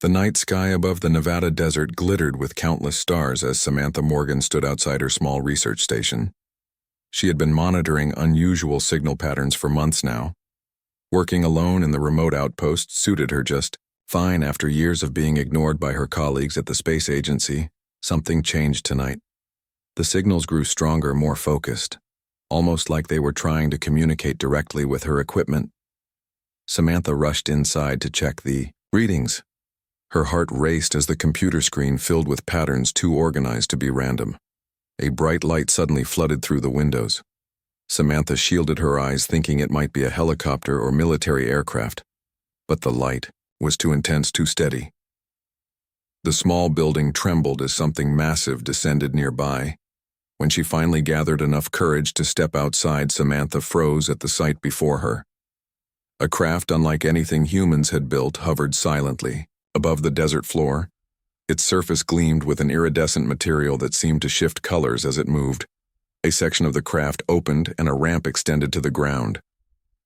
The night sky above the Nevada desert glittered with countless stars as Samantha Morgan stood outside her small research station. She had been monitoring unusual signal patterns for months now. Working alone in the remote outpost suited her just fine after years of being ignored by her colleagues at the space agency. Something changed tonight. The signals grew stronger, more focused, almost like they were trying to communicate directly with her equipment. Samantha rushed inside to check the readings. Her heart raced as the computer screen filled with patterns too organized to be random. A bright light suddenly flooded through the windows. Samantha shielded her eyes, thinking it might be a helicopter or military aircraft. But the light was too intense, too steady. The small building trembled as something massive descended nearby. When she finally gathered enough courage to step outside, Samantha froze at the sight before her. A craft unlike anything humans had built hovered silently above the desert floor. Its surface gleamed with an iridescent material that seemed to shift colors as it moved. A section of the craft opened and a ramp extended to the ground.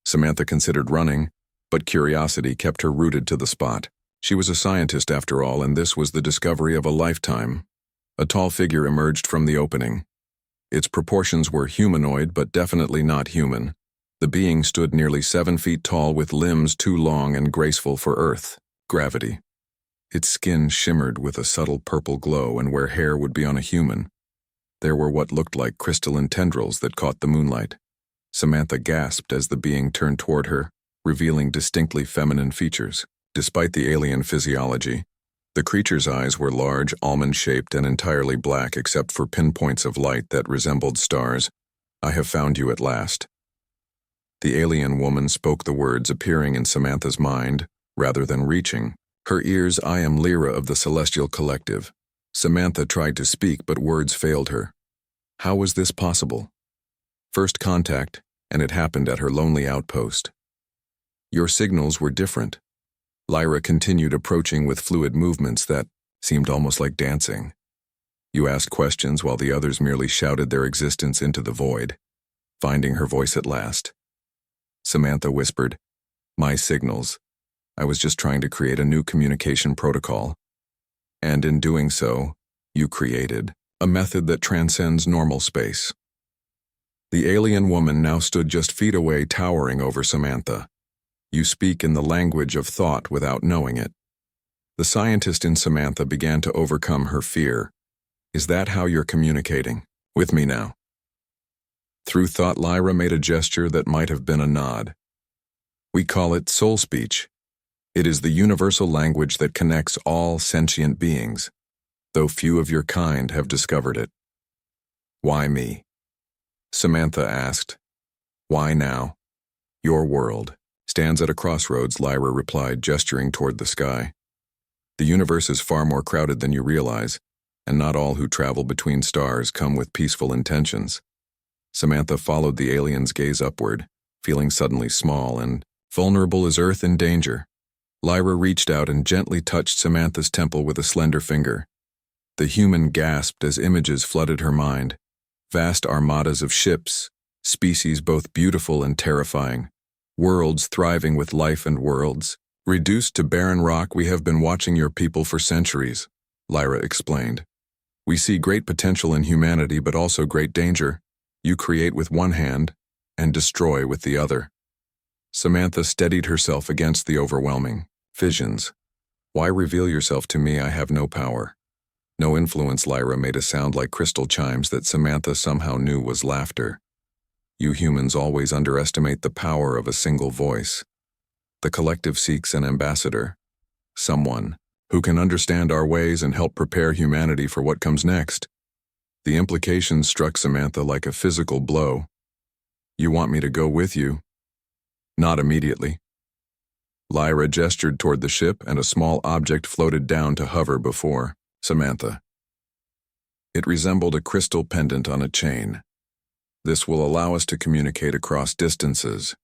Samantha considered running, but curiosity kept her rooted to the spot. She was a scientist after all, and this was the discovery of a lifetime. A tall figure emerged from the opening. Its proportions were humanoid, but definitely not human. The being stood nearly 7 feet tall with limbs too long and graceful for Earth gravity. Its skin shimmered with a subtle purple glow, and where hair would be on a human, there were what looked like crystalline tendrils that caught the moonlight. Samantha gasped as the being turned toward her, revealing distinctly feminine features. Despite the alien physiology, the creature's eyes were large, almond-shaped, and entirely black except for pinpoints of light that resembled stars. "I have found you at last." The alien woman spoke the words appearing in Samantha's mind, rather than reaching her ears. "I am Lyra of the Celestial Collective." Samantha tried to speak, but words failed her. How was this possible? First contact, and it happened at her lonely outpost. "Your signals were different." Lyra continued, approaching with fluid movements that seemed almost like dancing. "You asked questions while the others merely shouted their existence into the void." Finding her voice at last, Samantha whispered, "My signals. I was just trying to create a new communication protocol. And in doing so, you created a method that transcends normal space." The alien woman now stood just feet away, towering over Samantha. "You speak in the language of thought without knowing it." The scientist in Samantha began to overcome her fear. "Is that how you're communicating with me now?" Through thought, Lyra made a gesture that might have been a nod. "We call it soul speech. It is the universal language that connects all sentient beings, though few of your kind have discovered it." "Why me?" Samantha asked. "Why now? Your world stands at a crossroads," Lyra replied, gesturing toward the sky. "The universe is far more crowded than you realize, and not all who travel between stars come with peaceful intentions." Samantha followed the alien's gaze upward, feeling suddenly small and vulnerable as Earth in danger. Lyra reached out and gently touched Samantha's temple with a slender finger. The human gasped as images flooded her mind. Vast armadas of ships, species both beautiful and terrifying, worlds thriving with life and worlds reduced to barren rock. "We have been watching your people for centuries," Lyra explained. "We see great potential in humanity, but also great danger. You create with one hand and destroy with the other." Samantha steadied herself against the overwhelming visions. "Why reveal yourself to me? I have no power, no influence." Lyra made a sound like crystal chimes that Samantha somehow knew was laughter. "You humans always underestimate the power of a single voice. The collective seeks an ambassador, someone who can understand our ways and help prepare humanity for what comes next." The implications struck Samantha like a physical blow. "You want me to go with you?" "Not immediately." Lyra gestured toward the ship, and a small object floated down to hover before Samantha. It resembled a crystal pendant on a chain. "This will allow us to communicate across distances.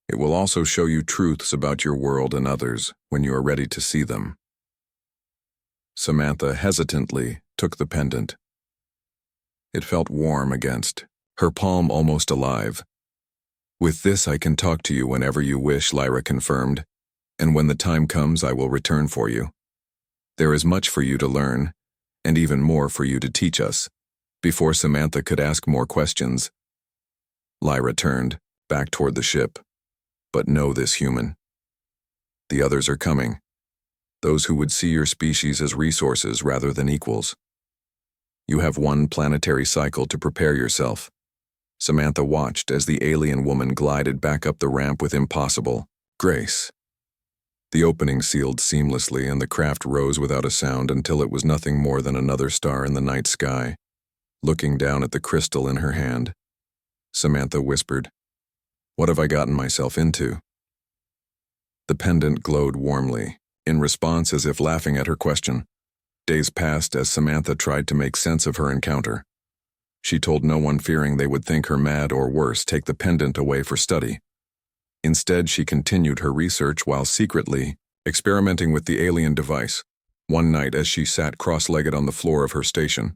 It will also show you truths about your world and others when you are ready to see them." Samantha hesitantly took the pendant. It felt warm against her palm, almost alive. "With this I can talk to you whenever you wish," Lyra confirmed. "And when the time comes, I will return for you." There is much for you to learn, and even more for you to teach us. Before Samantha could ask more questions, Lyra turned back toward the ship. But know this, human. The others are coming. Those who would see your species as resources rather than equals. You have one planetary cycle to prepare yourself. Samantha watched as the alien woman glided back up the ramp with impossible grace. The opening sealed seamlessly and the craft rose without a sound until it was nothing more than another star in the night sky. Looking down at the crystal in her hand, Samantha whispered, "What have I gotten myself into?" The pendant glowed warmly, in response as if laughing at her question. Days passed as Samantha tried to make sense of her encounter. She told no one, fearing they would think her mad or worse, take the pendant away for study. Instead, she continued her research while secretly experimenting with the alien device. One night, as she sat cross-legged on the floor of her station,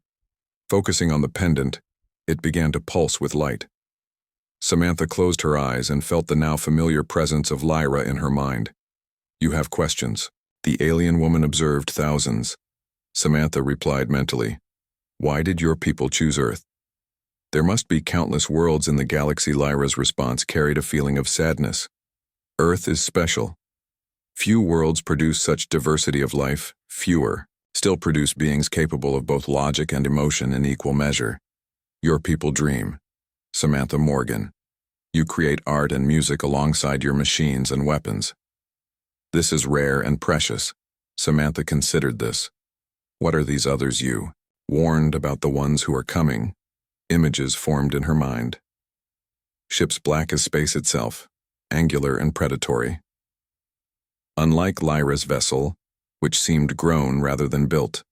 focusing on the pendant, it began to pulse with light. Samantha closed her eyes and felt the now familiar presence of Lyra in her mind. "You have questions." The alien woman observed thousands. Samantha replied mentally, "Why did your people choose Earth?" "There must be countless worlds in the galaxy." Lyra's response carried a feeling of sadness. "Earth is special. Few worlds produce such diversity of life, fewer still produce beings capable of both logic and emotion in equal measure. Your people dream. Samantha Morgan. You create art and music alongside your machines and weapons. This is rare and precious." Samantha considered this. What are these others you warned about? The ones who are coming. Images formed in her mind. Ships black as space itself, angular and predatory. Unlike Lyra's vessel, which seemed grown rather than built,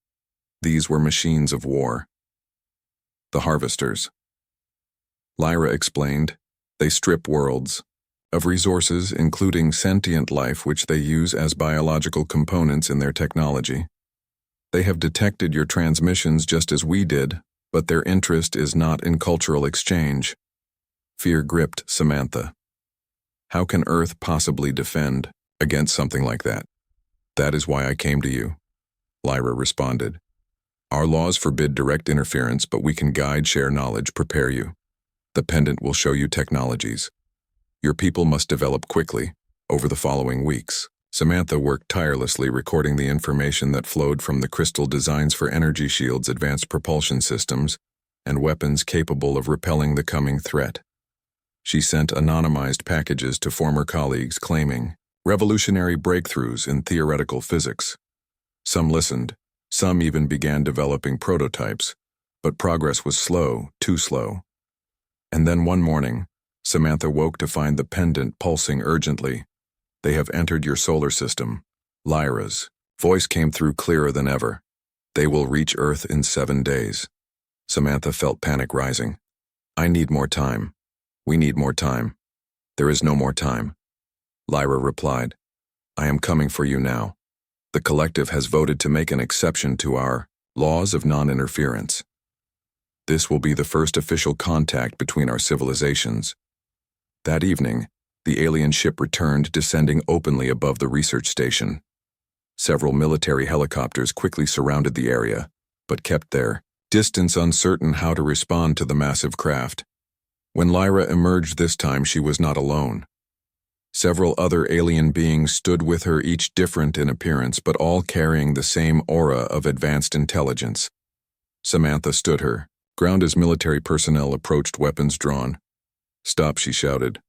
these were machines of war. The harvesters. Lyra explained, they strip worlds of resources, including sentient life, which they use as biological components in their technology. They have detected your transmissions just as we did, but their interest is not in cultural exchange. Fear gripped Samantha. How can Earth possibly defend against something like that? "That is why I came to you," Lyra responded. "Our laws forbid direct interference, but we can guide, share knowledge, prepare you. The pendant will show you technologies. Your people must develop quickly, over the following weeks." Samantha worked tirelessly, recording the information that flowed from the crystal designs for energy shields, advanced propulsion systems, and weapons capable of repelling the coming threat. She sent anonymized packages to former colleagues claiming revolutionary breakthroughs in theoretical physics. Some listened, some even began developing prototypes, but progress was slow, too slow. And then one morning, Samantha woke to find the pendant pulsing urgently. "They have entered your solar system." Lyra's voice came through clearer than ever. "They will reach Earth in 7 days." Samantha felt panic rising. "I need more time. We need more time." "There is no more time," Lyra replied. "I am coming for you now. The collective has voted to make an exception to our laws of non-interference. This will be the first official contact between our civilizations." That evening, the alien ship returned, descending openly above the research station. Several military helicopters quickly surrounded the area, but kept their distance, uncertain how to respond to the massive craft. When Lyra emerged this time, she was not alone. Several other alien beings stood with her, each different in appearance, but all carrying the same aura of advanced intelligence. Samantha stood her ground as military personnel approached, weapons drawn. "Stop," she shouted.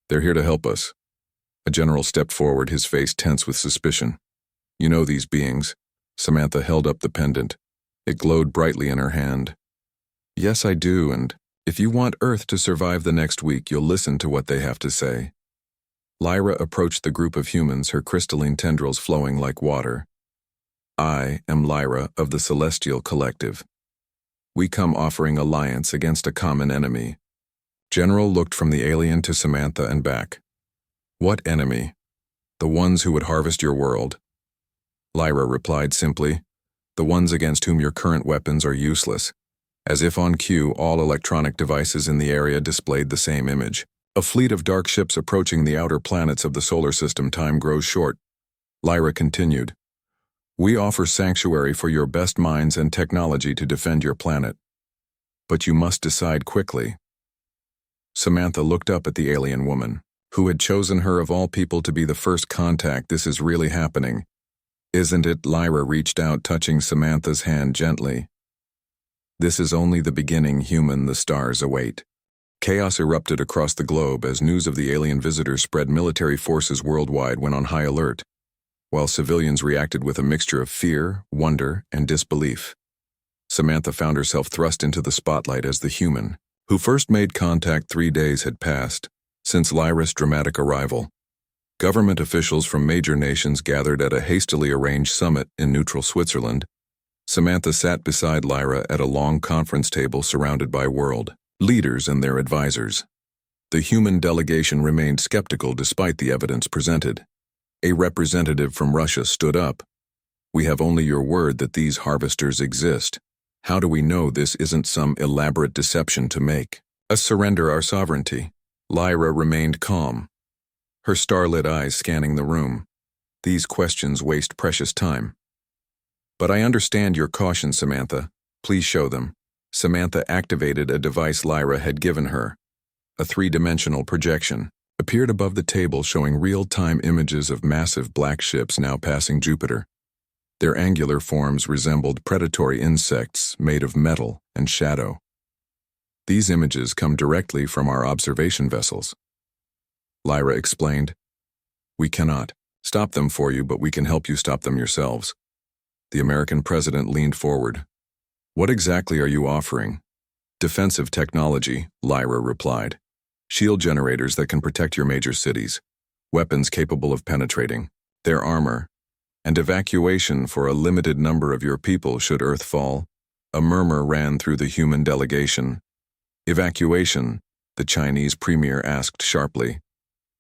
"They're here to help us." A general stepped forward, his face tense with suspicion. "You know these beings?" Samantha held up the pendant. It glowed brightly in her hand. "Yes, I do, and if you want Earth to survive the next week, you'll listen to what they have to say." Lyra approached the group of humans, her crystalline tendrils flowing like water. "I am Lyra of the Celestial Collective. We come offering alliance against a common enemy." General looked from the alien to Samantha and back. "What enemy?" "The ones who would harvest your world." Lyra replied simply, "The ones against whom your current weapons are useless." As if on cue, all electronic devices in the area displayed the same image. A fleet of dark ships approaching the outer planets of the solar system. Time grows short. Lyra continued, We offer sanctuary for your best minds and technology to defend your planet. But you must decide quickly. Samantha looked up at the alien woman, who had chosen her of all people to be the first contact. This is really happening, isn't it? Lyra reached out, touching Samantha's hand gently. This is only the beginning, human. The stars await. Chaos erupted across the globe as news of the alien visitors spread. Military forces worldwide went on high alert, while civilians reacted with a mixture of fear, wonder, and disbelief. Samantha found herself thrust into the spotlight as the human who first made contact. 3 days had passed since Lyra's dramatic arrival. Government officials from major nations gathered at a hastily arranged summit in neutral Switzerland. Samantha sat beside Lyra at a long conference table surrounded by world leaders and their advisors. The human delegation remained skeptical despite the evidence presented. A representative from Russia stood up. We have only your word that these harvesters exist. How do we know this isn't some elaborate deception to make us surrender our sovereignty? Lyra remained calm, her starlit eyes scanning the room. These questions waste precious time. But I understand your caution, Samantha. Please show them. Samantha activated a device Lyra had given her. A 3-dimensional projection appeared above the table, showing real-time images of massive black ships now passing Jupiter. Their angular forms resembled predatory insects made of metal and shadow. These images come directly from our observation vessels. Lyra explained. We cannot stop them for you, but we can help you stop them yourselves. The American president leaned forward. What exactly are you offering? Defensive technology, Lyra replied. Shield generators that can protect your major cities, weapons capable of penetrating their armor, and evacuation for a limited number of your people should Earth fall. A murmur ran through the human delegation. Evacuation, the Chinese premier asked sharply.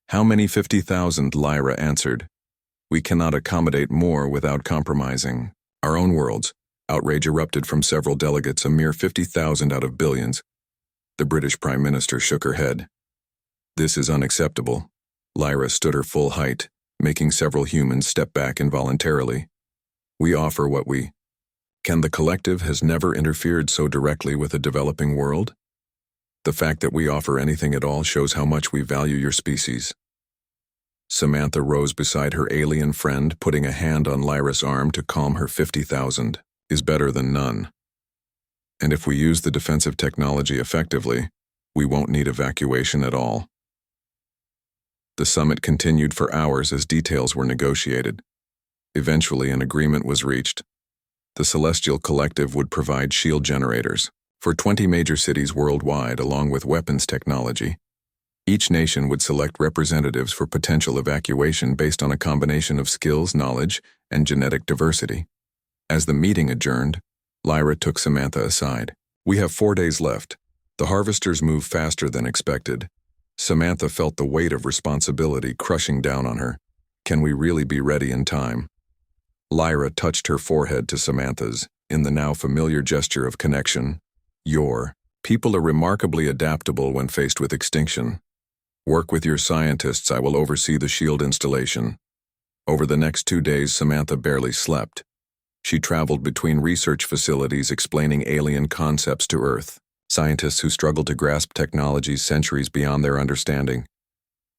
How many? 50,000, Lyra answered. We cannot accommodate more without compromising our own worlds. Outrage erupted from several delegates. A mere 50,000 out of billions. The British Prime Minister shook her head. This is unacceptable. Lyra stood her full height, making several humans step back involuntarily. We offer what we can. The collective has never interfered so directly with a developing world. The fact that we offer anything at all shows how much we value your species. Samantha rose beside her alien friend, putting a hand on Lyra's arm to calm her. 50,000 is better than none. And if we use the defensive technology effectively, we won't need evacuation at all. The summit continued for hours as details were negotiated. Eventually, an agreement was reached. The Celestial Collective would provide shield generators for 20 major cities worldwide, along with weapons technology. Each nation would select representatives for potential evacuation based on a combination of skills, knowledge, and genetic diversity. As the meeting adjourned, Lyra took Samantha aside. We have 4 days left. The harvesters move faster than expected. Samantha felt the weight of responsibility crushing down on her. Can we really be ready in time? Lyra touched her forehead to Samantha's, in the now familiar gesture of connection. Your people are remarkably adaptable when faced with extinction. Work with your scientists. I will oversee the shield installation. Over the next 2 days, Samantha barely slept. She traveled between research facilities explaining alien concepts to Earth, scientists who struggled to grasp technologies centuries beyond their understanding.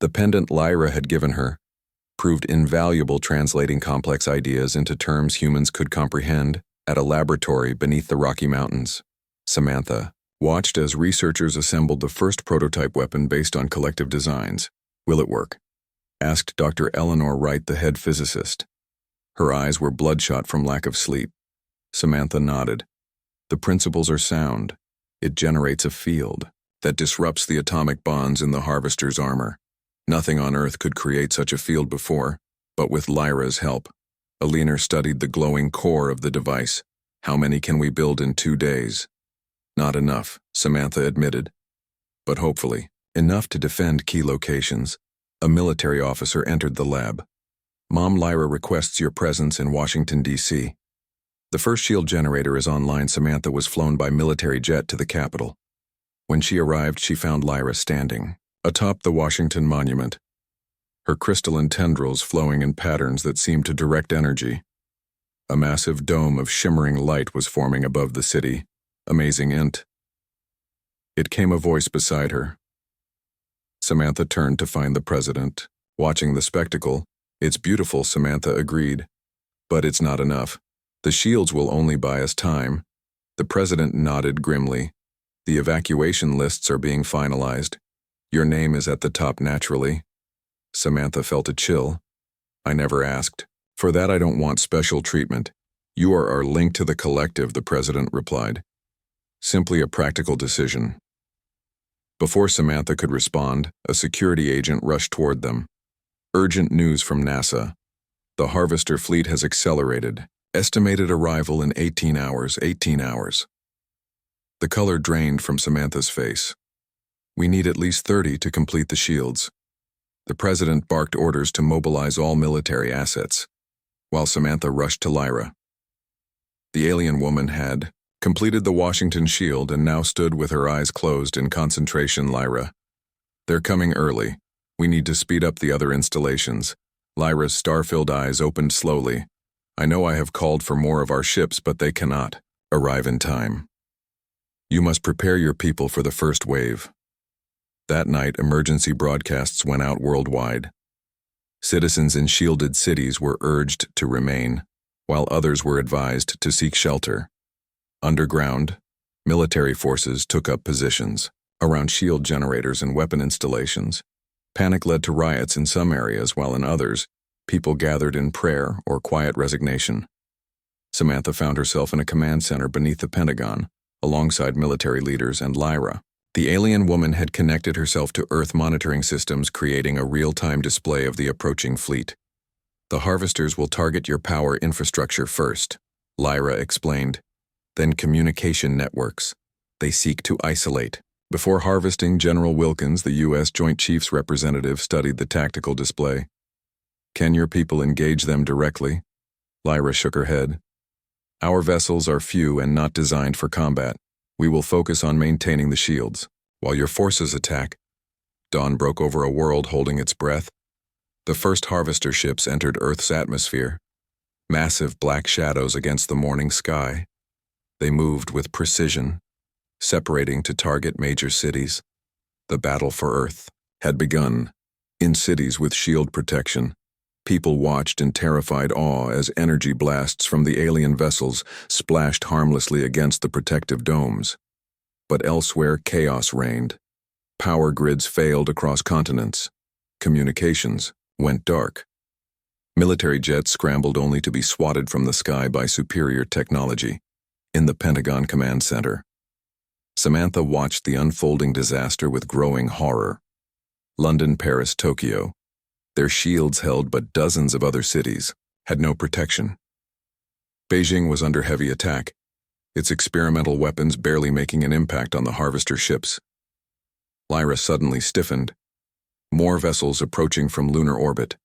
The pendant Lyra had given her proved invaluable, translating complex ideas into terms humans could comprehend. At a laboratory beneath the Rocky Mountains, Samantha watched as researchers assembled the first prototype weapon based on collective designs. Will it work? Asked Dr. Eleanor Wright, the head physicist. Her eyes were bloodshot from lack of sleep. Samantha nodded. The principles are sound. It generates a field that disrupts the atomic bonds in the harvester's armor. Nothing on Earth could create such a field before, but with Lyra's help. Eleanor studied the glowing core of the device. How many can we build in 2 days? Not enough, Samantha admitted. But hopefully, enough to defend key locations. A military officer entered the lab. Mom, Lyra requests your presence in Washington, D.C. The first shield generator is online. Samantha was flown by military jet to the capital. When she arrived, she found Lyra standing atop the Washington Monument, her crystalline tendrils flowing in patterns that seemed to direct energy. A massive dome of shimmering light was forming above the city. Amazing int. It came a voice beside her. Samantha turned to find the president. Watching the spectacle, "It's beautiful," Samantha agreed. "But it's not enough. The shields will only buy us time." The president nodded grimly. "The evacuation lists are being finalized. Your name is at the top naturally." Samantha felt a chill. "I never asked. For that I don't want special treatment. You are our link to the collective," the president replied. "Simply a practical decision." Before Samantha could respond, a security agent rushed toward them. "Urgent news from NASA. The Harvester fleet has accelerated. Estimated arrival in 18 hours. 18 hours. The color drained from Samantha's face. "We need at least 30 to complete the shields." The president barked orders to mobilize all military assets, while Samantha rushed to Lyra. The alien woman had completed the Washington shield and now stood with her eyes closed in concentration. "Lyra, they're coming early. We need to speed up the other installations." Lyra's star-filled eyes opened slowly. "I know I have called for more of our ships, but they cannot arrive in time. You must prepare your people for the first wave." That night, emergency broadcasts went out worldwide. Citizens in shielded cities were urged to remain, while others were advised to seek shelter. Underground, military forces took up positions around shield generators and weapon installations. Panic led to riots in some areas, while in others, people gathered in prayer or quiet resignation. Samantha found herself in a command center beneath the Pentagon, alongside military leaders and Lyra. The alien woman had connected herself to Earth monitoring systems, creating a real-time display of the approaching fleet. "The Harvesters will target your power infrastructure first," Lyra explained. "Then communication networks. They seek to isolate." Before harvesting, General Wilkins, the U.S. Joint Chiefs representative, studied the tactical display. "Can your people engage them directly?" Lyra shook her head. "Our vessels are few and not designed for combat. We will focus on maintaining the shields, while your forces attack." Dawn broke over a world holding its breath. The first harvester ships entered Earth's atmosphere, massive black shadows against the morning sky. They moved with precision, separating to target major cities. The battle for Earth had begun. In cities with shield protection, people watched in terrified awe as energy blasts from the alien vessels splashed harmlessly against the protective domes. But elsewhere, chaos reigned. Power grids failed across continents. Communications went dark. Military jets scrambled only to be swatted from the sky by superior technology. In the Pentagon Command Center, Samantha watched the unfolding disaster with growing horror. London, Paris, Tokyo. Their shields held, but dozens of other cities had no protection. Beijing was under heavy attack, its experimental weapons barely making an impact on the harvester ships. Lyra suddenly stiffened. More vessels approaching from lunar orbit.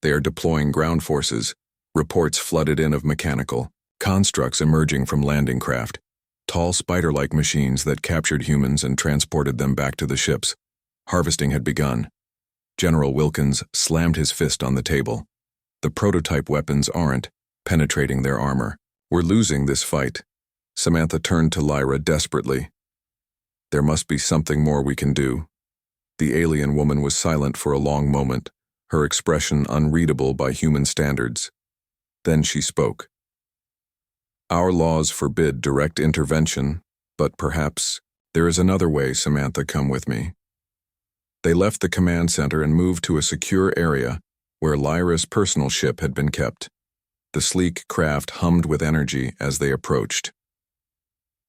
They are deploying ground forces. Reports flooded in of mechanical constructs emerging from landing craft. Tall spider-like machines that captured humans and transported them back to the ships. Harvesting had begun. General Wilkins slammed his fist on the table. "The prototype weapons aren't penetrating their armor. We're losing this fight." Samantha turned to Lyra desperately. "There must be something more we can do." The alien woman was silent for a long moment, her expression unreadable by human standards. Then she spoke. "Our laws forbid direct intervention, but perhaps there is another way." "Samantha, come with me." They left the command center and moved to a secure area where Lyra's personal ship had been kept. The sleek craft hummed with energy as they approached.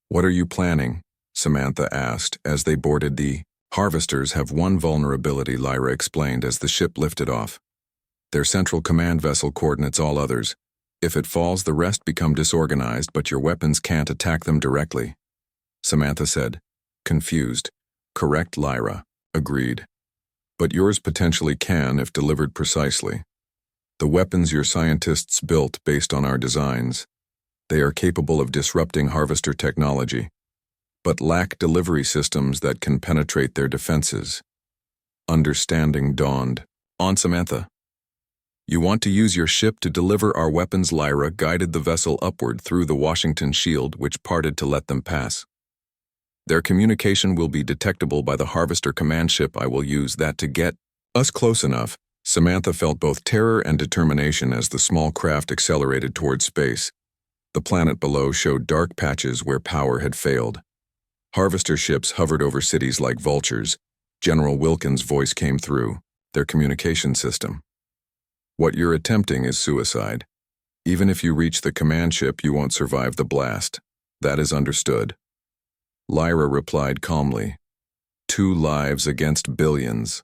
"What are you planning?" Samantha asked as they boarded. "The Harvesters have one vulnerability," Lyra explained as the ship lifted off. "Their central command vessel coordinates all others. If it falls, the rest become disorganized, but your weapons can't attack them directly." Samantha said, confused. "Correct, Lyra. Agreed. But yours potentially can if delivered precisely. The weapons your scientists built based on our designs, they are capable of disrupting harvester technology, but lack delivery systems that can penetrate their defenses." Understanding dawned on Samantha. You want to use your ship to deliver our weapons. Lyra guided the vessel upward through the Washington shield, which parted to let them pass. Their communication will be detectable by the Harvester command ship. I will use that to get us close enough. Samantha felt both terror and determination as the small craft accelerated toward space. The planet below showed dark patches where power had failed. Harvester ships hovered over cities like vultures. General Wilkins' voice came through, their communication system. What you're attempting is suicide. Even if you reach the command ship, you won't survive the blast. That is understood. Lyra replied calmly. 2 lives against billions.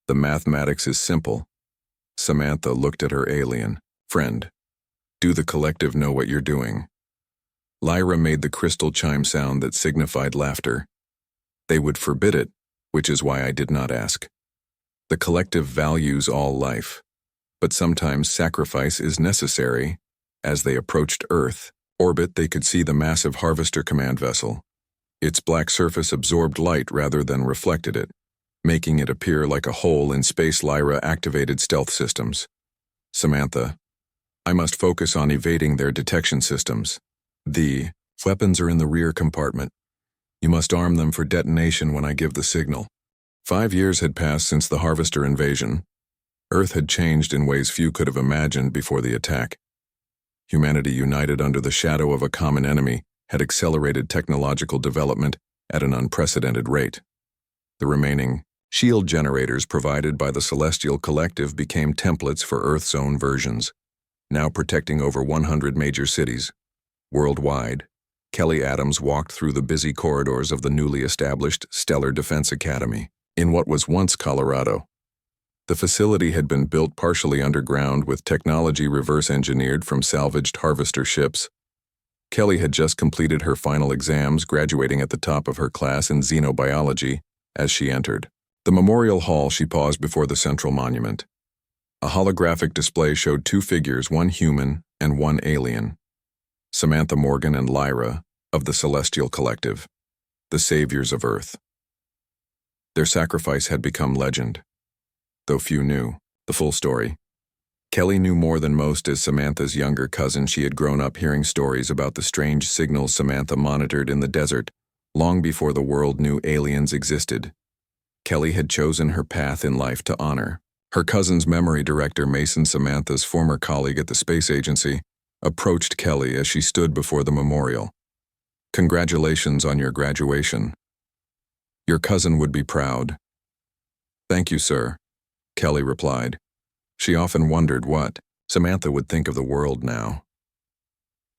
The mathematics is simple. Samantha looked at her alien friend. Do the collective know what you're doing? Lyra made the crystal chime sound that signified laughter. They would forbid it, which is why I did not ask. The collective values all life, but sometimes sacrifice is necessary. As they approached Earth orbit, they could see the massive Harvester command vessel. Its black surface absorbed light rather than reflected it, making it appear like a hole in space. Lyra activated stealth systems. Samantha, I must focus on evading their detection systems. The weapons are in the rear compartment. You must arm them for detonation when I give the signal. 5 years had passed since the Harvester invasion. Earth had changed in ways few could have imagined before the attack. Humanity, united under the shadow of a common enemy, had accelerated technological development at an unprecedented rate. The remaining shield generators provided by the Celestial Collective became templates for Earth's own versions, now protecting over 100 major cities. Worldwide, Kelly Adams walked through the busy corridors of the newly established Stellar Defense Academy in what was once Colorado. The facility had been built partially underground with technology reverse-engineered from salvaged Harvester ships. Kelly had just completed her final exams, graduating at the top of her class in xenobiology. As she entered the memorial hall, she paused before the central monument. A holographic display showed 2 figures, one human and one alien. Samantha Morgan and Lyra, of the Celestial Collective, the saviors of Earth. Their sacrifice had become legend, though few knew the full story. Kelly knew more than most. As Samantha's younger cousin, she had grown up hearing stories about the strange signals Samantha monitored in the desert, long before the world knew aliens existed. Kelly had chosen her path in life to honor her cousin's memory. Director Mason, Samantha's former colleague at the space agency, approached Kelly as she stood before the memorial. Congratulations on your graduation. Your cousin would be proud. Thank you, sir, Kelly replied. She often wondered what Samantha would think of the world now.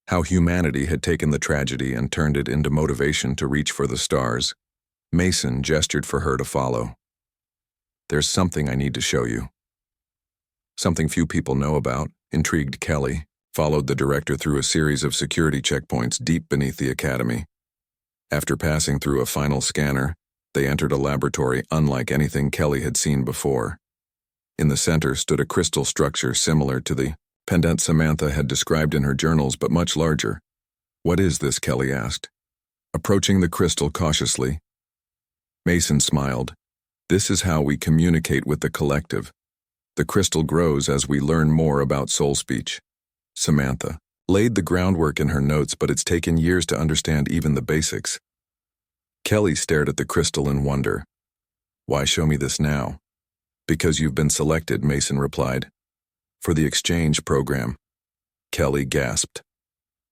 How humanity had taken the tragedy and turned it into motivation to reach for the stars. Mason gestured for her to follow. There's something I need to show you. Something few people know about, intrigued Kelly, followed the director through a series of security checkpoints deep beneath the academy. After passing through a final scanner, they entered a laboratory unlike anything Kelly had seen before. In the center stood a crystal structure similar to the pendant Samantha had described in her journals, but much larger. What is this? Kelly asked, approaching the crystal cautiously. Mason smiled. This is how we communicate with the collective. The crystal grows as we learn more about soul speech. Samantha laid the groundwork in her notes, but it's taken years to understand even the basics. Kelly stared at the crystal in wonder. Why show me this now? Because you've been selected, Mason replied. For the exchange program. Kelly gasped.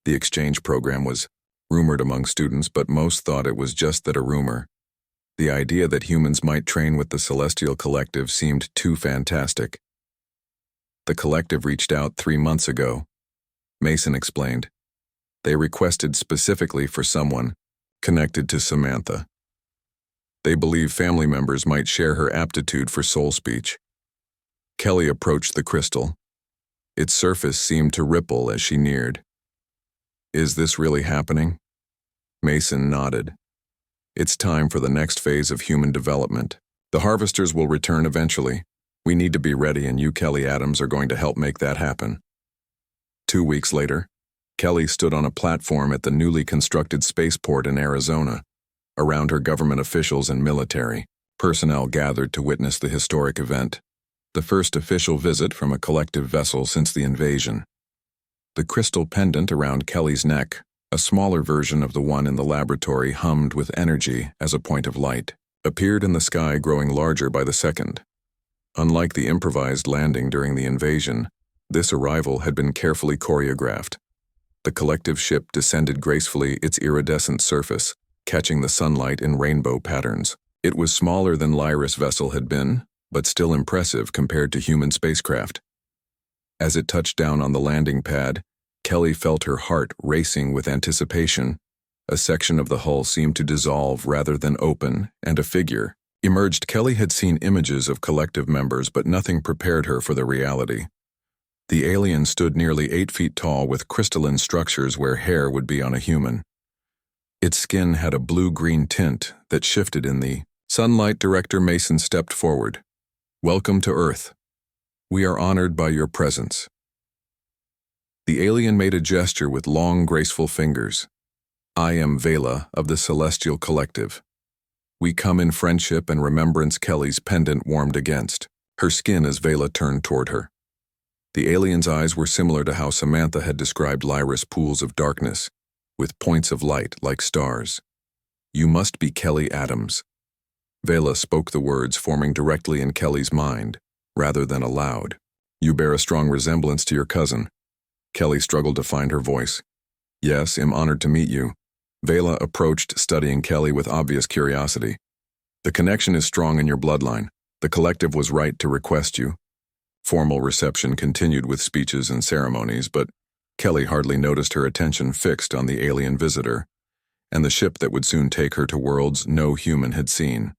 The exchange program was rumored among students, but most thought it was just that, a rumor. The idea that humans might train with the Celestial Collective seemed too fantastic. The collective reached out 3 months ago, Mason explained. They requested specifically for someone connected to Samantha. They believe family members might share her aptitude for soul speech. Kelly approached the crystal. Its surface seemed to ripple as she neared. Is this really happening? Mason nodded. It's time for the next phase of human development. The harvesters will return eventually. We need to be ready, and you, Kelly Adams, are going to help make that happen. 2 weeks later, Kelly stood on a platform at the newly constructed spaceport in Arizona. Around her, government officials and military personnel gathered to witness the historic event. the first official visit from a collective vessel since the invasion. The crystal pendant around Kelly's neck, a smaller version of the one in the laboratory hummed with energy as a point of light, appeared in the sky, growing larger by the second. Unlike the improvised landing during the invasion, this arrival had been carefully choreographed. The collective ship descended gracefully, its iridescent surface catching the sunlight in rainbow patterns. It was smaller than Lyra's vessel had been, but still impressive compared to human spacecraft. As it touched down on the landing pad, Kelly felt her heart racing with anticipation. A section of the hull seemed to dissolve rather than open, and a figure emerged. Kelly had seen images of collective members, but nothing prepared her for the reality. The alien stood nearly 8 feet tall with crystalline structures where hair would be on a human. Its skin had a blue-green tint that shifted in the sunlight. Director Mason stepped forward. "Welcome to Earth. We are honored by your presence." The alien made a gesture with long, graceful fingers. "I am Vela of the Celestial Collective. We come in friendship and remembrance." Kelly's pendant warmed against her skin as Vela turned toward her. The alien's eyes were similar to how Samantha had described Lyra's pools of darkness, with points of light like stars. "You must be Kelly Adams." Vela spoke the words, forming directly in Kelly's mind, rather than aloud. "You bear a strong resemblance to your cousin." Kelly struggled to find her voice. "Yes, I'm honored to meet you." Vela approached, studying Kelly with obvious curiosity. "The connection is strong in your bloodline. The collective was right to request you." Formal reception continued with speeches and ceremonies, but Kelly hardly noticed her attention fixed on the alien visitor and the ship that would soon take her to worlds no human had seen.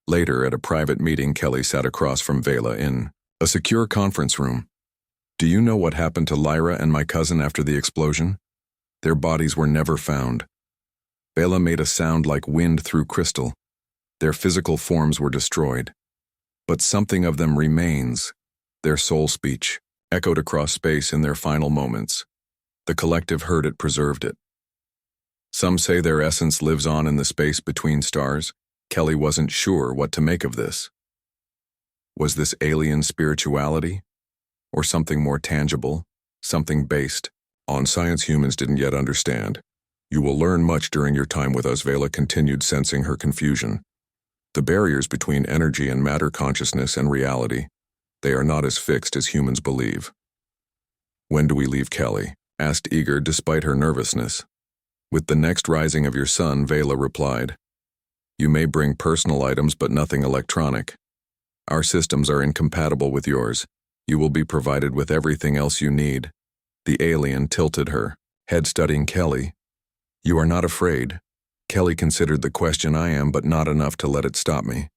Later, at a private meeting, Kelly sat across from Vela in a secure conference room. "Do you know what happened to Lyra and my cousin after the explosion? Their bodies were never found." Vela made a sound like wind through crystal. "Their physical forms were destroyed, but something of them remains." Their soul speech echoed across space in their final moments. The collective heard it, preserved it. "Some say their essence lives on in the space between stars." Kelly wasn't sure what to make of this. Was this alien spirituality? Or something more tangible? Something based on science humans didn't yet understand? "You will learn much during your time with us," Vela continued, sensing her confusion. "The barriers between energy and matter, consciousness and reality, they are not as fixed as humans believe." "When do we leave?" Kelly asked, eager despite her nervousness. "With the next rising of your sun," Vela replied. "You may bring personal items but nothing electronic. Our systems are incompatible with yours. You will be provided with everything else you need." The alien tilted her head, studying Kelly. "You are not afraid?" Kelly considered the question. "I am, but not enough to let it stop me."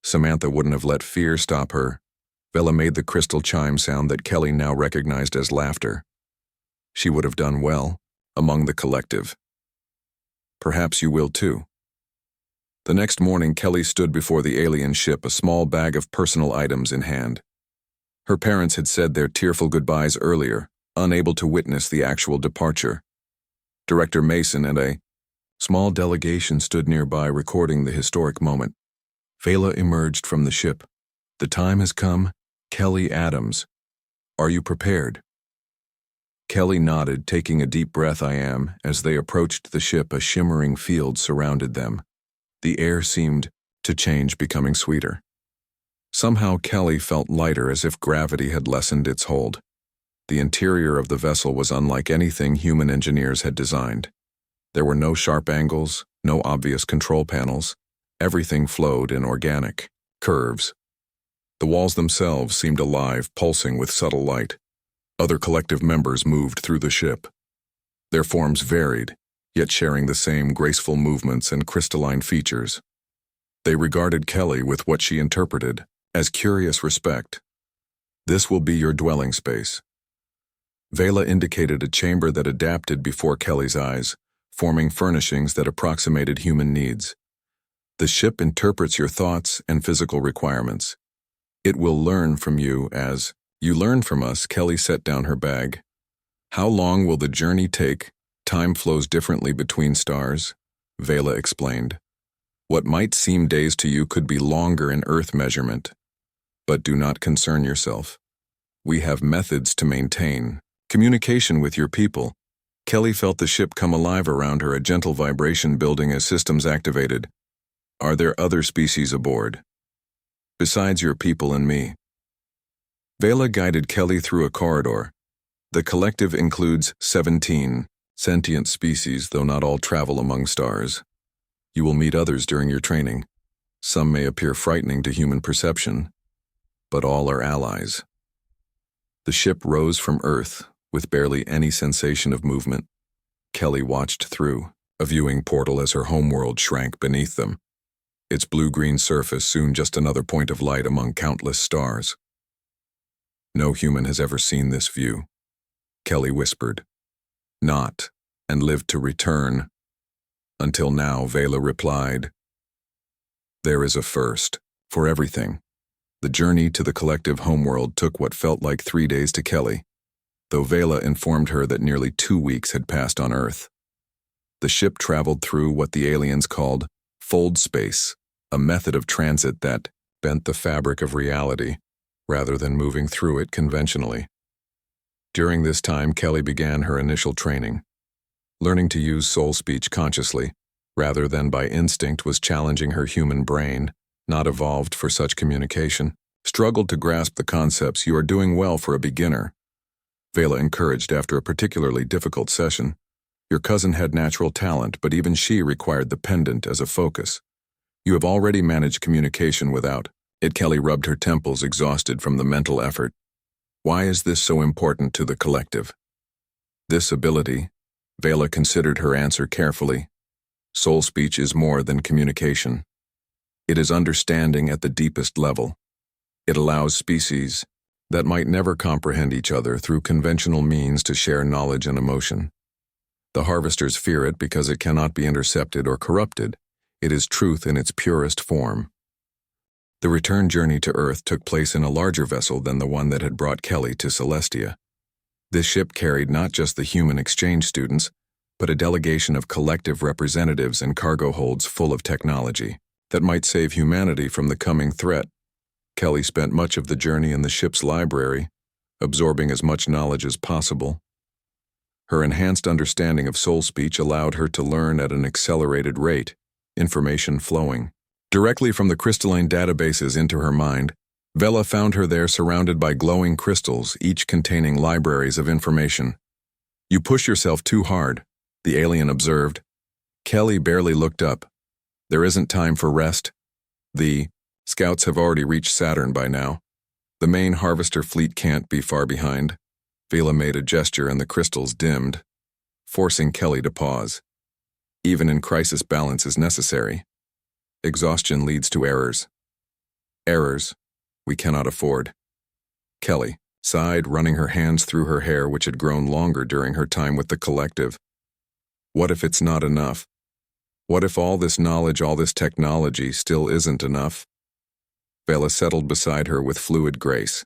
Samantha wouldn't have let fear stop her. Vela made the crystal chime sound that Kelly now recognized as laughter. She would have done well among the collective. "Perhaps you will too." The next morning, Kelly stood before the alien ship, a small bag of personal items in hand. Her parents had said their tearful goodbyes earlier, unable to witness the actual departure. Director Mason and a small delegation stood nearby, recording the historic moment. Vela emerged from the ship. "The time has come, Kelly Adams. Are you prepared?" Kelly nodded, taking a deep breath. "I am." As they approached the ship, a shimmering field surrounded them. The air seemed to change, becoming sweeter. Somehow Kelly felt lighter, as if gravity had lessened its hold. The interior of the vessel was unlike anything human engineers had designed. There were no sharp angles, no obvious control panels. Everything flowed in organic curves. The walls themselves seemed alive, pulsing with subtle light. Other collective members moved through the ship. Their forms varied, yet sharing the same graceful movements and crystalline features. They regarded Kelly with what she interpreted as curious respect. "This will be your dwelling space." Vela indicated a chamber that adapted before Kelly's eyes, forming furnishings that approximated human needs. "The ship interprets your thoughts and physical requirements. It will learn from you as you learn from us." Kelly set down her bag. "How long will the journey take?" "Time flows differently between stars," Vela explained. "What might seem days to you could be longer in Earth measurement. But do not concern yourself. We have methods to maintain communication with your people. Kelly felt the ship come alive around her, a gentle vibration building as systems activated. Are there other species aboard? Besides your people and me? Vela guided Kelly through a corridor. The collective includes 17 sentient species, though not all travel among stars. You will meet others during your training. Some may appear frightening to human perception, but all are allies. The ship rose from Earth with barely any sensation of movement. Kelly watched through a viewing portal as her homeworld shrank beneath them. Its blue-green surface soon just another point of light among countless stars. No human has ever seen this view, Kelly whispered. Not, and lived to return. Until now, Vela replied. There is a first, for everything. The journey to the collective homeworld took what felt like 3 days to Kelly, though Vela informed her that nearly 2 weeks had passed on Earth. The ship traveled through what the aliens called fold space, a method of transit that bent the fabric of reality, rather than moving through it conventionally. During this time, Kelly began her initial training. Learning to use soul speech consciously, rather than by instinct, was challenging her human brain, not evolved for such communication. Struggled to grasp the concepts. You are doing well for a beginner, Vela encouraged after a particularly difficult session. Your cousin had natural talent, but even she required the pendant as a focus. You have already managed communication without it. Kelly rubbed her temples, exhausted from the mental effort. Why is this so important to the collective? This ability, Vela considered her answer carefully. Soul speech is more than communication. It is understanding at the deepest level. It allows species that might never comprehend each other through conventional means to share knowledge and emotion. The harvesters fear it because it cannot be intercepted or corrupted. It is truth in its purest form. The return journey to Earth took place in a larger vessel than the one that had brought Kelly to Celestia. This ship carried not just the human exchange students, but a delegation of collective representatives and cargo holds full of technology that might save humanity from the coming threat. Kelly spent much of the journey in the ship's library, absorbing as much knowledge as possible. Her enhanced understanding of soul speech allowed her to learn at an accelerated rate, information flowing directly from the crystalline databases into her mind. Vela found her there surrounded by glowing crystals, each containing libraries of information. You push yourself too hard, the alien observed. Kelly barely looked up. There isn't time for rest. The scouts have already reached Saturn by now. The main harvester fleet can't be far behind. Vela made a gesture and the crystals dimmed, forcing Kelly to pause. Even in crisis, balance is necessary. Exhaustion leads to errors. Errors we cannot afford. Kelly sighed, running her hands through her hair, which had grown longer during her time with the collective. What if it's not enough? What if all this knowledge, all this technology still isn't enough? Vela settled beside her with fluid grace.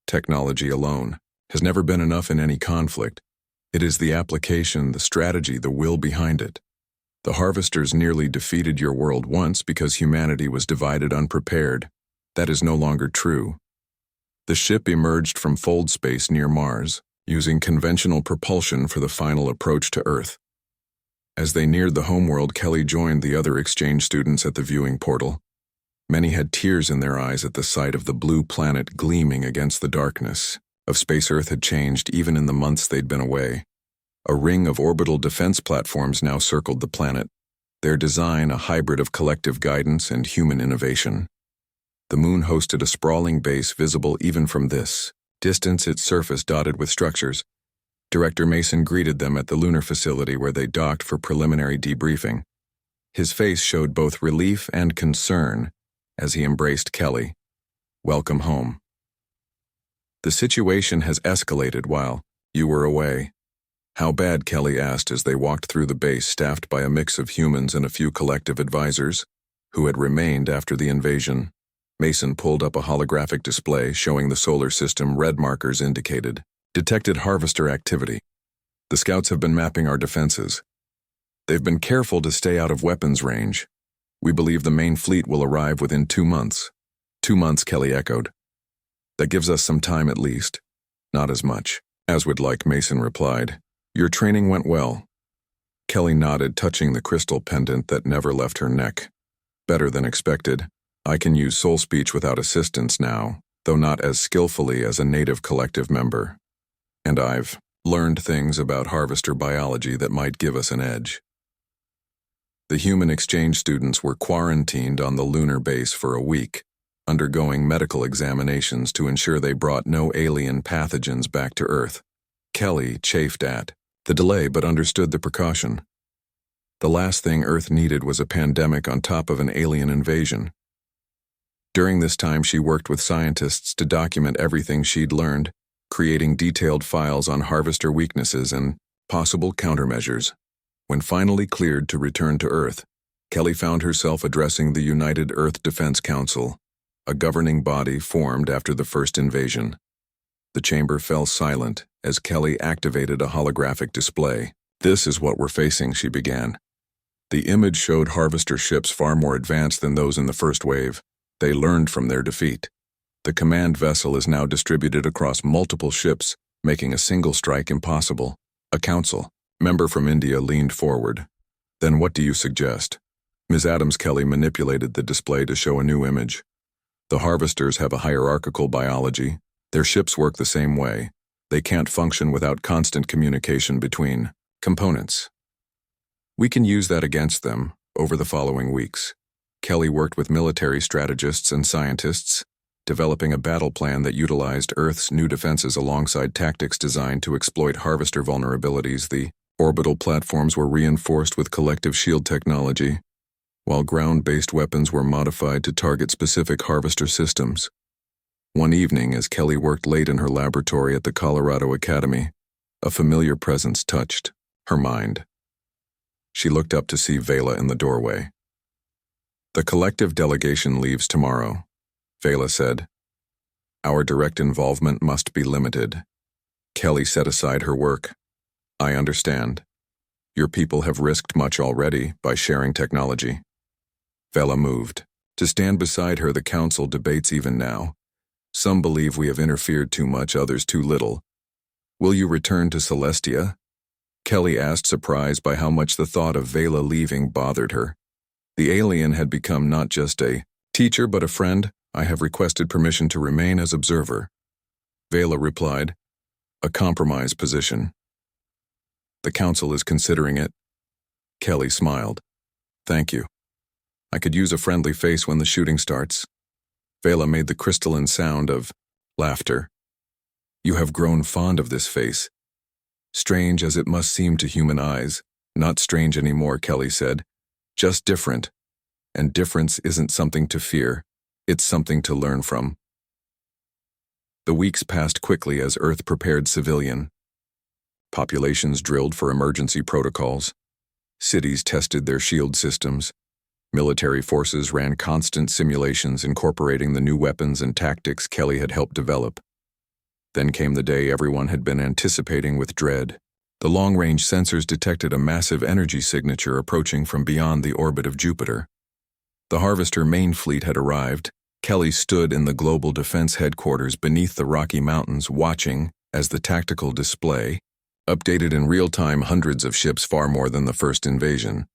Technology alone has never been enough in any conflict. It is the application, the strategy, the will behind it. The harvesters nearly defeated your world once because humanity was divided, unprepared. That is no longer true. The ship emerged from fold space near Mars, using conventional propulsion for the final approach to Earth. As they neared the homeworld, Kelly joined the other exchange students at the viewing portal. Many had tears in their eyes at the sight of the blue planet gleaming against the darkness of space. Earth had changed even in the months they'd been away. A ring of orbital defense platforms now circled the planet, their design a hybrid of collective guidance and human innovation. The moon hosted a sprawling base visible even from this distance, its surface dotted with structures. Director Mason greeted them at the lunar facility where they docked for preliminary debriefing. His face showed both relief and concern as he embraced Kelly. Welcome home. The situation has escalated while you were away. How bad? Kelly asked as they walked through the base staffed by a mix of humans and a few collective advisors who had remained after the invasion. Mason pulled up a holographic display showing the solar system. Red markers indicated detected harvester activity. The scouts have been mapping our defenses. They've been careful to stay out of weapons range. We believe the main fleet will arrive within 2 months. 2 months, Kelly echoed. That gives us some time at least. Not as much. As would like, Mason replied. Your training went well. Kelly nodded, touching the crystal pendant that never left her neck. Better than expected. I can use soul speech without assistance now, though not as skillfully as a native collective member. And I've learned things about harvester biology that might give us an edge. The human exchange students were quarantined on the lunar base for a week, undergoing medical examinations to ensure they brought no alien pathogens back to Earth. Kelly chafed at the delay but understood the precaution. The last thing Earth needed was a pandemic on top of an alien invasion. During this time, she worked with scientists to document everything she'd learned, creating detailed files on harvester weaknesses and possible countermeasures. When finally cleared to return to Earth, Kelly found herself addressing the United Earth Defense Council, a governing body formed after the first invasion. The chamber fell silent as Kelly activated a holographic display. This is what we're facing, she began. The image showed harvester ships far more advanced than those in the first wave. They learned from their defeat. The command vessel is now distributed across multiple ships, making a single strike impossible. A council member from India leaned forward. Then what do you suggest? Ms. Adams. Kelly manipulated the display to show a new image. The harvesters have a hierarchical biology. Their ships work the same way. They can't function without constant communication between components. We can use that against them over the following weeks. Kelly worked with military strategists and scientists, developing a battle plan that utilized Earth's new defenses alongside tactics designed to exploit harvester vulnerabilities. The orbital platforms were reinforced with collective shield technology, while ground-based weapons were modified to target specific harvester systems. One evening, as Kelly worked late in her laboratory at the Colorado Academy, a familiar presence touched her mind. She looked up to see Vela in the doorway. The collective delegation leaves tomorrow, Vela said. Our direct involvement must be limited. Kelly set aside her work. I understand. Your people have risked much already by sharing technology. Vela moved. To stand beside her, the council debates even now. Some believe we have interfered too much, others too little. Will you return to Celestia? Kelly asked, surprised by how much the thought of Vela leaving bothered her. The alien had become not just a teacher but a friend. I have requested permission to remain as observer. Vela replied, a compromise position. The council is considering it. Kelly smiled. Thank you. I could use a friendly face when the shooting starts. Vela made the crystalline sound of laughter. You have grown fond of this face. Strange as it must seem to human eyes. Not strange anymore, Kelly said. Just different. And difference isn't something to fear. It's something to learn from. The weeks passed quickly as Earth prepared civilian. Populations drilled for emergency protocols. Cities tested their shield systems. Military forces ran constant simulations incorporating the new weapons and tactics Kelly had helped develop. Then came the day everyone had been anticipating with dread. The long-range sensors detected a massive energy signature approaching from beyond the orbit of Jupiter. The Harvester main fleet had arrived. Kelly stood in the Global Defense Headquarters beneath the Rocky Mountains, watching as the tactical display updated in real time hundreds of ships, far more than the first invasion.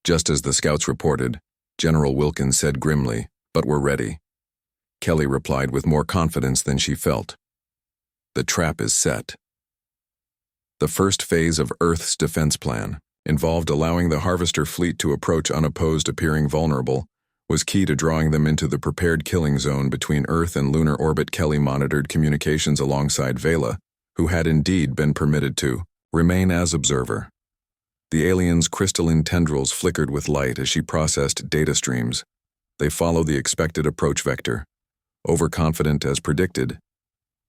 Just as the scouts reported, General Wilkins said grimly, "But we're ready." Kelly replied with more confidence than she felt. The trap is set. The first phase of Earth's defense plan involved allowing the Harvester fleet to approach unopposed, appearing vulnerable, was key to drawing them into the prepared killing zone between Earth and lunar orbit. Kelly monitored communications alongside Vela, who had indeed been permitted to remain as observer. The alien's crystalline tendrils flickered with light as she processed data streams. They followed the expected approach vector. Overconfident as predicted,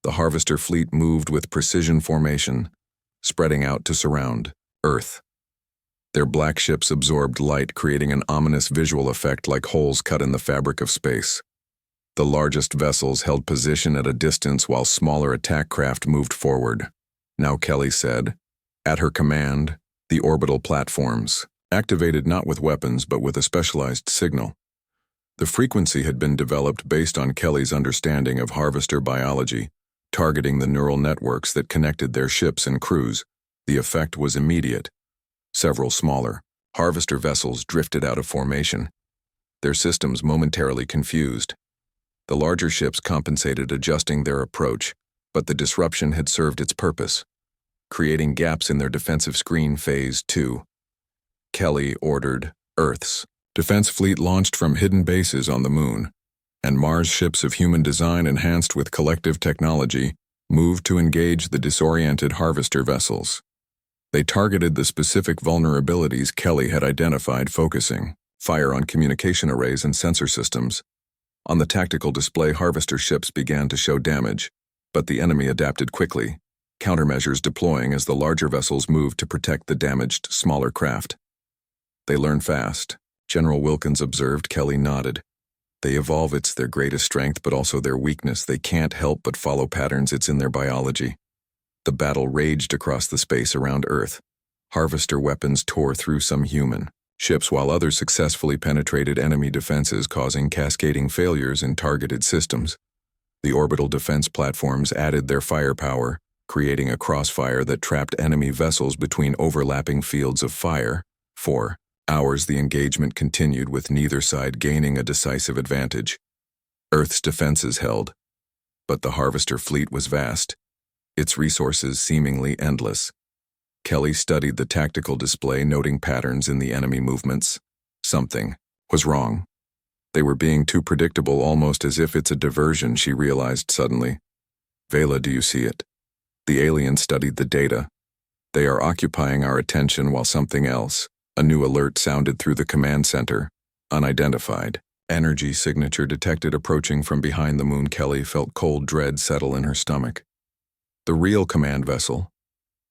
the Harvester fleet moved with precision formation, spreading out to surround Earth. Their black ships absorbed light, creating an ominous visual effect like holes cut in the fabric of space. The largest vessels held position at a distance while smaller attack craft moved forward. Now, Kelly said, at her command, the orbital platforms, activated not with weapons but with a specialized signal. The frequency had been developed based on Kelly's understanding of harvester biology, targeting the neural networks that connected their ships and crews. The effect was immediate. Several smaller, harvester vessels drifted out of formation, their systems momentarily confused. The larger ships compensated, adjusting their approach, but the disruption had served its purpose, creating gaps in their defensive screen. Phase 2. Kelly ordered Earth's defense fleet launched from hidden bases on the Moon, and Mars ships of human design enhanced with collective technology moved to engage the disoriented harvester vessels. They targeted the specific vulnerabilities Kelly had identified, focusing fire on communication arrays and sensor systems. On the tactical display, harvester ships began to show damage, but the enemy adapted quickly, countermeasures deploying as the larger vessels moved to protect the damaged, smaller craft. They learn fast, General Wilkins observed. Kelly nodded. They evolve. It's their greatest strength, but also their weakness. They can't help but follow patterns. It's in their biology. The battle raged across the space around Earth. Harvester weapons tore through some human ships while others successfully penetrated enemy defenses, causing cascading failures in targeted systems. The orbital defense platforms added their firepower, creating a crossfire that trapped enemy vessels between overlapping fields of fire. For hours the engagement continued, with neither side gaining a decisive advantage. Earth's defenses held, but the harvester fleet was vast, its resources seemingly endless. Kelly studied the tactical display, noting patterns in the enemy movements. Something was wrong. They were being too predictable, almost as if it's a diversion, she realized suddenly. Vela, do you see it? The alien studied the data. They are occupying our attention while something else. A new alert sounded through the command center. Unidentified energy signature detected approaching from behind the Moon. Kelly felt cold dread settle in her stomach. The real command vessel.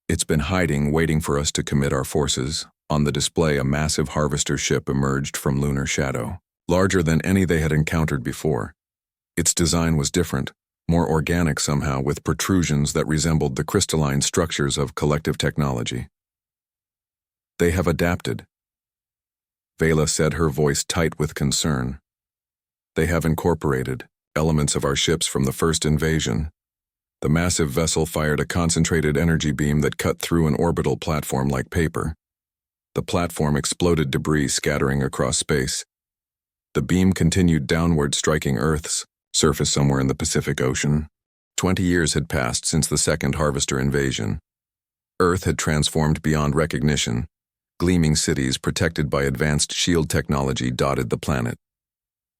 It's been hiding, waiting for us to commit our forces. On the display, a massive harvester ship emerged from lunar shadow, larger than any they had encountered before. Its design was different, more organic somehow, with protrusions that resembled the crystalline structures of collective technology. They have adapted, Vela said, her voice tight with concern. They have incorporated elements of our ships from the first invasion. The massive vessel fired a concentrated energy beam that cut through an orbital platform like paper. The platform exploded, debris scattering across space. The beam continued downward, striking Earth's surface somewhere in the Pacific Ocean. 20 years had passed since the second harvester invasion. Earth had transformed beyond recognition. Gleaming cities protected by advanced shield technology dotted the planet.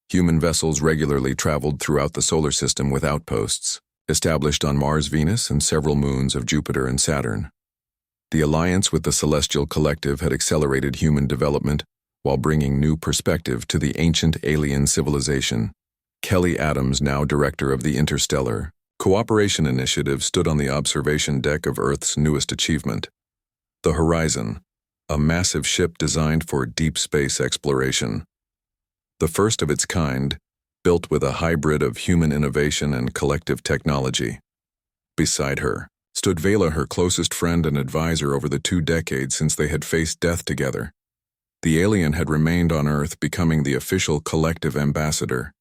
Human vessels regularly traveled throughout the solar system with outposts, established on Mars, Venus, and several moons of Jupiter and Saturn. The alliance with the Celestial Collective had accelerated human development while bringing new perspective to the ancient alien civilization. Kelly Adams, now director of the Interstellar Cooperation Initiative, stood on the observation deck of Earth's newest achievement, the Horizon, a massive ship designed for deep space exploration. The first of its kind, built with a hybrid of human innovation and collective technology. Beside her stood Vela, her closest friend and advisor over the 2 decades since they had faced death together. The alien had remained on Earth, becoming the official collective ambassador.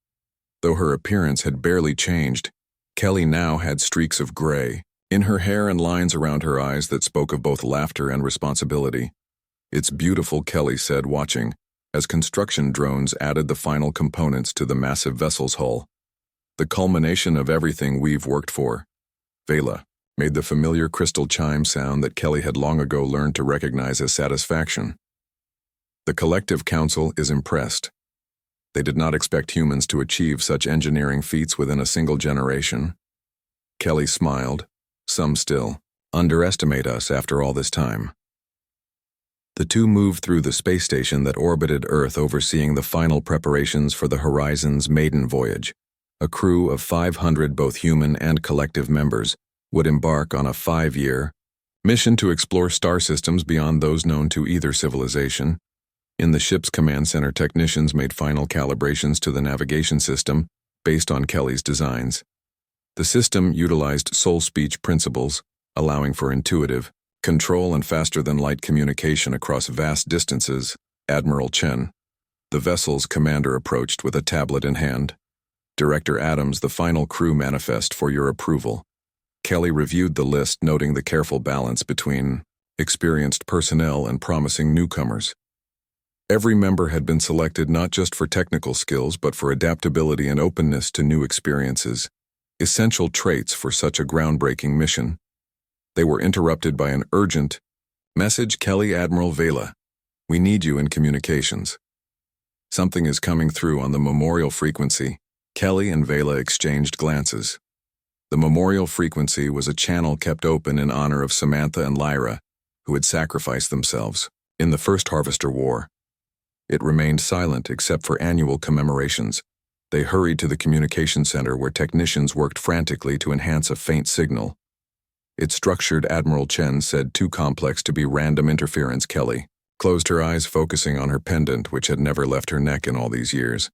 Though her appearance had barely changed, Kelly now had streaks of gray in her hair and lines around her eyes that spoke of both laughter and responsibility. It's beautiful, Kelly said, watching as construction drones added the final components to the massive vessel's hull. The culmination of everything we've worked for. Vela made the familiar crystal chime sound that Kelly had long ago learned to recognize as satisfaction. The Collective Council is impressed. They did not expect humans to achieve such engineering feats within a single generation. Kelly smiled. Some still underestimate us after all this time. The two moved through the space station that orbited Earth, overseeing the final preparations for the Horizon's maiden voyage. A crew of 500 both human and collective members would embark on a 5-year mission to explore star systems beyond those known to either civilization. In the ship's command center, technicians made final calibrations to the navigation system based on Kelly's designs. The system utilized soul speech principles, allowing for intuitive control and faster-than-light communication across vast distances. Admiral Chen, The vessel's commander approached with a tablet in hand. Director Adams, the final crew manifest for your approval. Kelly reviewed the list, noting the careful balance between experienced personnel and promising newcomers. Every member had been selected not just for technical skills but for adaptability and openness to new experiences, essential traits for such a groundbreaking mission. They were interrupted by an urgent message. Kelly, Admiral Vela, we need you in communications. Something is coming through on the memorial frequency. Kelly and Vela exchanged glances. The memorial frequency was a channel kept open in honor of Samantha and Lyra, who had sacrificed themselves in the First Harvester War. It remained silent except for annual commemorations. They hurried to the communication center where technicians worked frantically to enhance a faint signal. It structured. Admiral Chen said, too complex to be random interference. Kelly closed her eyes, focusing on her pendant, which had never left her neck in all these years.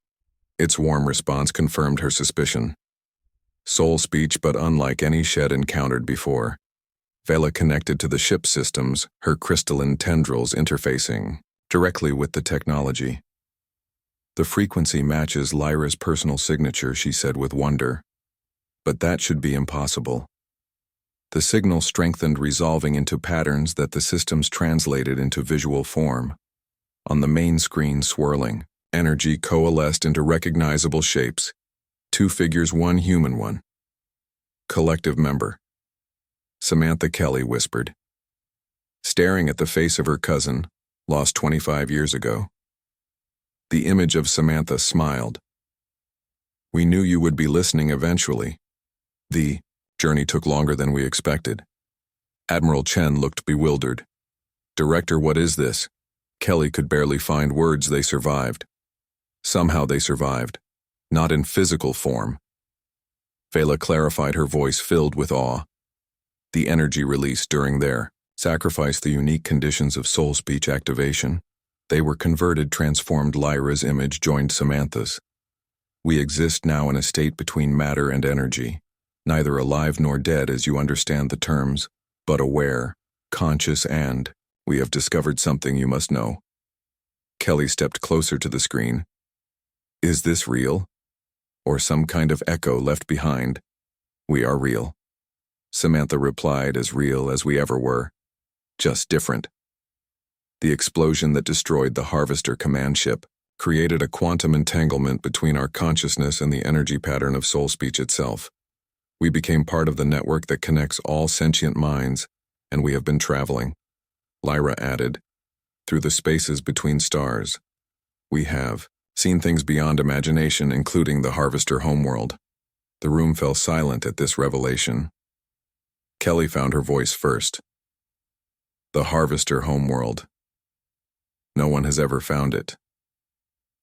Its warm response confirmed her suspicion. Soul speech, but unlike any she had encountered before. Vela connected to the ship systems, her crystalline tendrils interfacing directly with the technology. The frequency matches Lyra's personal signature, she said with wonder. But that should be impossible. The signal strengthened, resolving into patterns that the systems translated into visual form. On the main screen, swirling energy coalesced into recognizable shapes. 2 figures, 1 human, 1 collective member. Samantha, Kelly whispered, staring at the face of her cousin, lost 25 years ago. The image of Samantha smiled. We knew you would be listening eventually. The journey took longer than we expected. Admiral Chen looked bewildered. Director, what is this? Kelly could barely find words. They survived. Somehow they survived. Not in physical form. Vela clarified, her voice filled with awe. The energy released during their sacrifice, the unique conditions of soul speech activation. They were converted, transformed. Lyra's image joined Samantha's. We exist now in a state between matter and energy, neither alive nor dead as you understand the terms, but aware, conscious, and we have discovered something you must know. Kelly stepped closer to the screen. Is this real? Or some kind of echo left behind? We are real. Samantha replied, as real as we ever were. Just different. The explosion that destroyed the Harvester command ship created a quantum entanglement between our consciousness and the energy pattern of soul speech itself. We became part of the network that connects all sentient minds, and we have been traveling. Lyra added, through the spaces between stars. We have seen things beyond imagination, including the Harvester homeworld. The room fell silent at this revelation. Kelly found her voice first. The Harvester homeworld. No one has ever found it.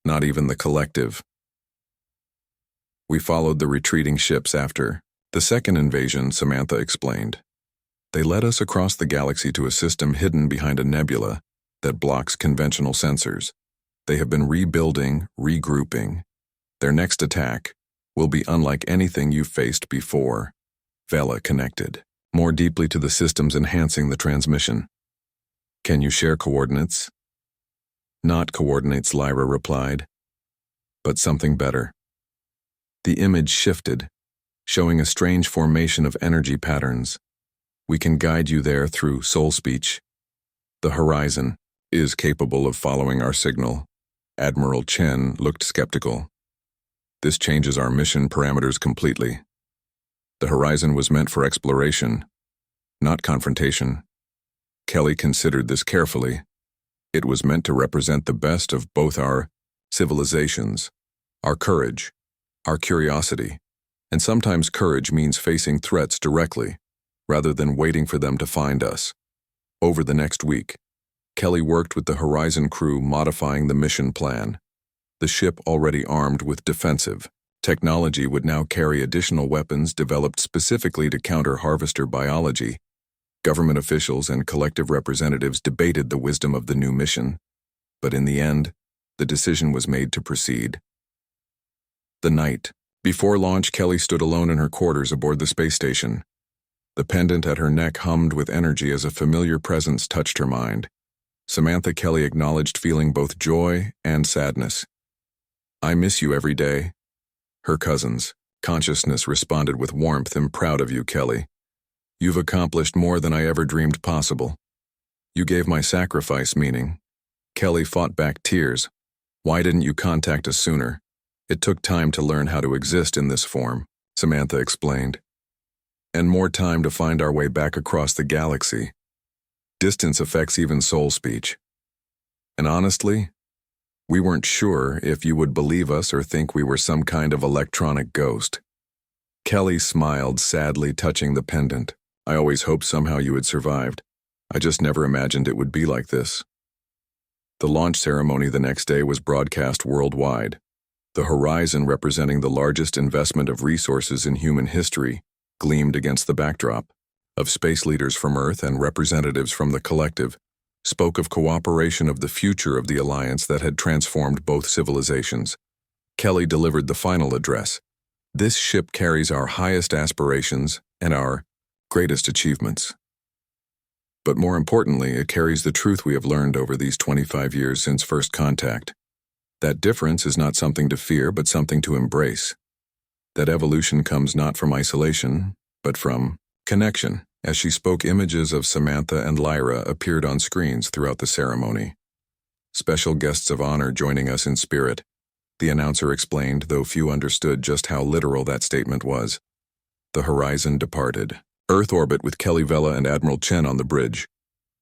Not even the collective. We followed the retreating ships after the second invasion, Samantha explained. They led us across the galaxy to a system hidden behind a nebula that blocks conventional sensors. They have been rebuilding, regrouping. Their next attack will be unlike anything you've faced before. Vela connected more deeply to the systems, enhancing the transmission. Can you share coordinates? Not coordinates, Lyra replied, but something better. The image shifted, showing a strange formation of energy patterns. We can guide you there through soul speech. The horizon is capable of following our signal. Admiral Chen looked skeptical. This changes our mission parameters completely. The horizon was meant for exploration, not confrontation. Kelly considered this carefully. It was meant to represent the best of both our civilizations, our courage, our curiosity, and sometimes courage means facing threats directly, rather than waiting for them to find us. Over the next week, Kelly worked with the Horizon crew, modifying the mission plan. The ship, already armed with defensive technology, would now carry additional weapons developed specifically to counter Harvester biology. Government officials and collective representatives debated the wisdom of the new mission, but in the end, the decision was made to proceed. The night before launch, Kelly stood alone in her quarters aboard the space station. The pendant at her neck hummed with energy as a familiar presence touched her mind. Samantha Kelly acknowledged feeling both joy and sadness. "I miss you every day." Her cousins, Consciousness, responded with warmth. "I'm proud of you, Kelly. You've accomplished more than I ever dreamed possible. You gave my sacrifice meaning." Kelly fought back tears. "Why didn't you contact us sooner? It took time to learn how to exist in this form," Samantha explained. "And more time to find our way back across the galaxy. Distance affects even soul speech. And honestly, we weren't sure if you would believe us or think we were some kind of electronic ghost." Kelly smiled sadly, touching the pendant. "I always hoped somehow you had survived. I just never imagined it would be like this." The launch ceremony the next day was broadcast worldwide. The horizon, representing the largest investment of resources in human history, gleamed against the backdrop of space leaders from Earth and representatives from the collective, spoke of cooperation, of the future of the alliance that had transformed both civilizations. Kelly delivered the final address. "This ship carries our highest aspirations and our greatest achievements. But more importantly, it carries the truth we have learned over these 25 years since first contact. That difference is not something to fear, but something to embrace. That evolution comes not from isolation, but from connection." As she spoke, images of Samantha and Lyra appeared on screens throughout the ceremony. "Special guests of honor joining us in spirit," the announcer explained, though few understood just how literal that statement was. The horizon departed Earth orbit with Kelly Vela and Admiral Chen on the bridge.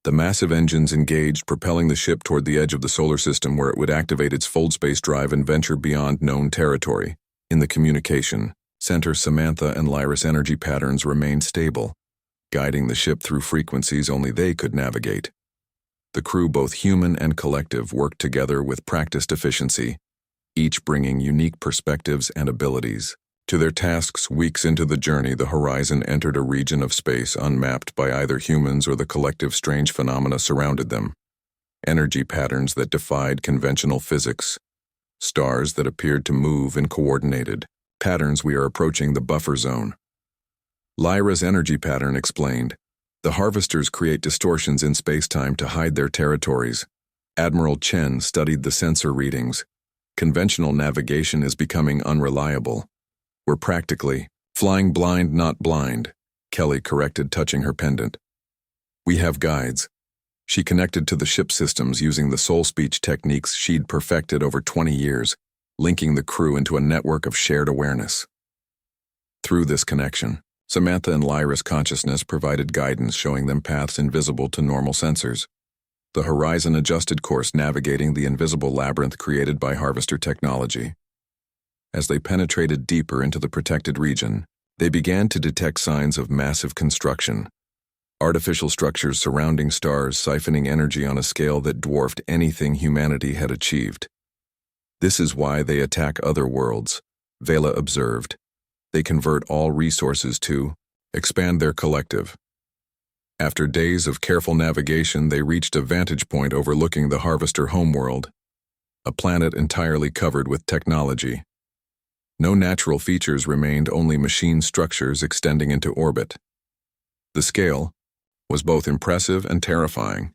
The massive engines engaged, propelling the ship toward the edge of the solar system where it would activate its fold space drive and venture beyond known territory. In the communication center, Samantha and Lyra's energy patterns remained stable, guiding the ship through frequencies only they could navigate. The crew, both human and collective, worked together with practiced efficiency, each bringing unique perspectives and abilities to their tasks. Weeks into the journey, the horizon entered a region of space unmapped by either humans or the collective. Strange phenomena surrounded them. Energy patterns that defied conventional physics. Stars that appeared to move in coordinated patterns. "We are approaching the buffer zone," Lyra's energy pattern explained. "The harvesters create distortions in space-time to hide their territories." Admiral Chen studied the sensor readings. "Conventional navigation is becoming unreliable. We're practically flying blind, not blind," Kelly corrected, touching her pendant. "We have guides." She connected to the ship systems using the soul speech techniques she'd perfected over 20 years, linking the crew into a network of shared awareness. Through this connection, Samantha and Lyra's consciousness provided guidance, showing them paths invisible to normal sensors. The horizon adjusted course, navigating the invisible labyrinth created by harvester technology. As they penetrated deeper into the protected region, they began to detect signs of massive construction. Artificial structures surrounding stars, siphoning energy on a scale that dwarfed anything humanity had achieved. "This is why they attack other worlds," Vela observed. "They convert all resources to expand their collective." After days of careful navigation, they reached a vantage point overlooking the Harvester homeworld, a planet entirely covered with technology. No natural features remained, only machine structures extending into orbit. The scale was both impressive and terrifying.